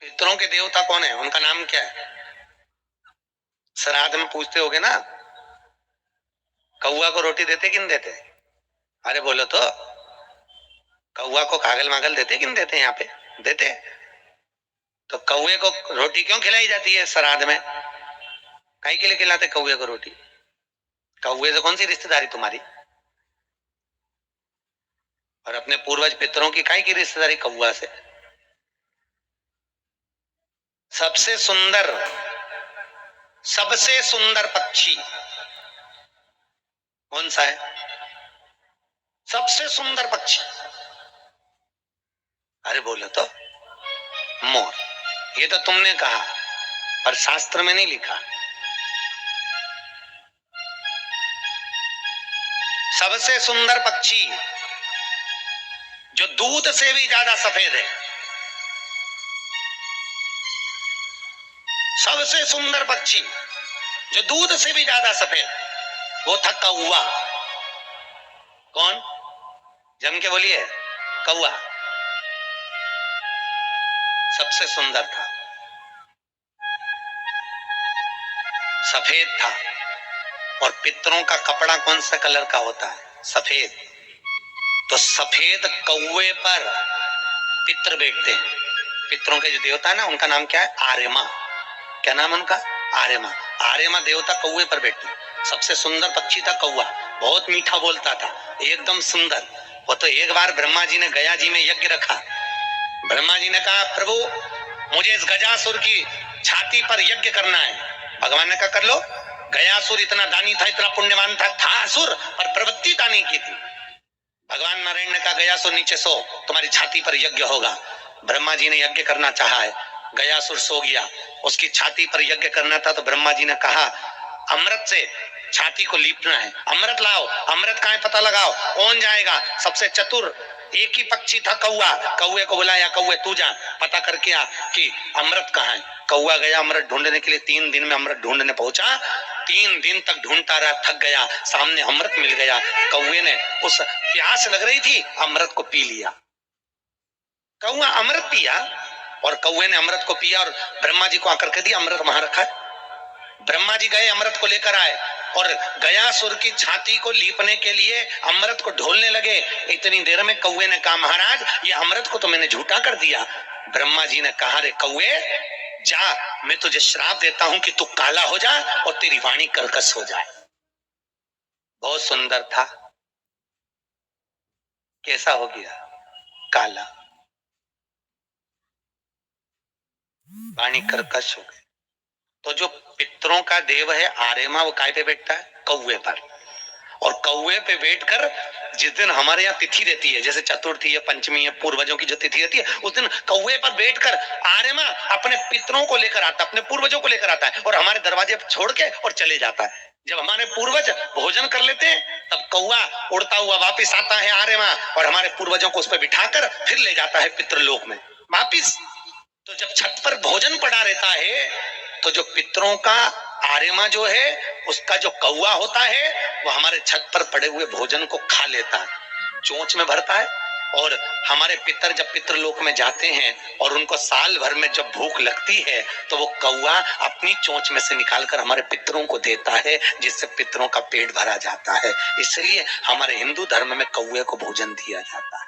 पितरों के देवता कौन है, उनका नाम क्या है? श्राद्ध में पूछते होगे ना, कौआ को रोटी देते कि नहीं देते? अरे बोलो तो, कौआ को कागल मागल देते कि नहीं देते? यहाँ पे देते। तो कौए को रोटी क्यों खिलाई जाती है श्राद्ध में? काहे के लिए खिलाते कौए को रोटी? कौए से कौन सी रिश्तेदारी तुम्हारी? और अपने पूर्वज पितरों की काहे की रिश्तेदारी कौआ से? सबसे सुंदर पक्षी कौन सा है? सबसे सुंदर पक्षी, अरे बोलो तो, मोर। ये तो तुमने कहा, पर शास्त्र में नहीं लिखा। सबसे सुंदर पक्षी जो दूध से भी ज्यादा सफेद है, सबसे सुंदर पक्षी जो दूध से भी ज्यादा सफेद, वो था कौवा। कौन? जम के बोलिए। कौवा सबसे सुंदर था, सफेद था। और पितरों का कपड़ा कौन सा कलर का होता है? सफेद। तो सफेद कौवे पर पितर बैठते हैं। पितरों के जो देवता है ना, उनका नाम क्या है? आर्यमा। क्या नाम उनका? आर्यमा। आर्यमा देवता कौवे पर बैठते हैं। सबसे सुंदर पक्षी था कौवा, बहुत मीठा बोलता था, एकदम सुंदर। वो तो एक बार ब्रह्मा जी ने गया जी में यज्ञ रखा। ब्रह्मा जी ने कहा, प्रभु मुझे इस गजासुर की छाती पर यज्ञ करना है। भगवान ने कहा, कर लो। गयासुर इतना दानी था, इतना पुण्यवान था असुर, पर प्रवृत्ति दानी की थी। भगवान नारायण ने कहा, गयासुर नीचे सो, तुम्हारी छाती पर यज्ञ होगा। ब्रह्मा जी ने यज्ञ करना चाहा है, गयासुर सो गया। उसकी छाती पर यज्ञ करना था, तो ब्रह्मा जी ने कहा, अमृत से छाती को लीपना है, अमृत लाओ। अमृत कहाँ है पता लगाओ, कौन जाएगा? सबसे चतुर एक ही पक्षी था कौवा। कौवे को बुलाया, कौवे तू जा, पता करके आ कि अमृत कहाँ है। कौवा गया अमृत ढूंढने के लिए, 3 दिन में अमृत ढूंढने पहुंचा। 3 दिन तक ढूंढता रहा, थक गया, सामने अमृत मिल गया। कौवे ने, उस प्यास लग रही थी, अमृत को पी लिया। कौवा अमृत पिया, और कौवे ने अमृत को पिया और ब्रह्मा जी को आकर के दिया, अमृत वहां रखा है। ब्रह्मा जी गए, अमृत को लेकर आए, और गयासुर की छाती को लीपने के लिए अमृत को ढोलने लगे। इतनी देर में कौवे ने कहा, महाराज ये अमृत को तो मैंने झूठा कर दिया। ब्रह्मा जी ने कहा, रे कौवे जा, मैं तुझे श्राप देता हूं कि तू काला हो जा और तेरी वाणी कर्कश हो जाए। बहुत सुंदर था, कैसा हो गया? काला, वाणी कर्कश हो गई। तो जो पितरों का देव है आर्यमा, वो काय पे बैठता है? कौवे पर। और कौवे पे बैठकर जिस दिन हमारे यहाँ तिथि रहती है, जैसे चतुर्थी है, पंचमी है, पूर्वजों की जो तिथि रहती है, उस दिन कौवे पर बैठकर आर्यमा अपने पितरों को लेकर आता, अपने पूर्वजों को लेकर आता है, और हमारे दरवाजे पर छोड़ के और चले जाता है। जब हमारे पूर्वज भोजन कर लेते हैं, तब कौवा उड़ता हुआ वापिस आता है आर्यमा, और हमारे पूर्वजों को उस पर बिठाकर फिर ले जाता है पितृलोक में वापिस। तो जब छत पर भोजन पड़ा रहता है, तो जो पितरों का आर्यमा जो है, उसका जो कौवा होता है, वो हमारे छत पर पड़े हुए भोजन को खा लेता है, चोंच में भरता है। और हमारे पितर जब पितृलोक में जाते हैं और उनको साल भर में जब भूख लगती है, तो वो कौवा अपनी चोंच में से निकालकर हमारे पितरों को देता है, जिससे पितरों का पेट भरा जाता है। इसलिए हमारे हिंदू धर्म में कौवे को भोजन दिया जाता है।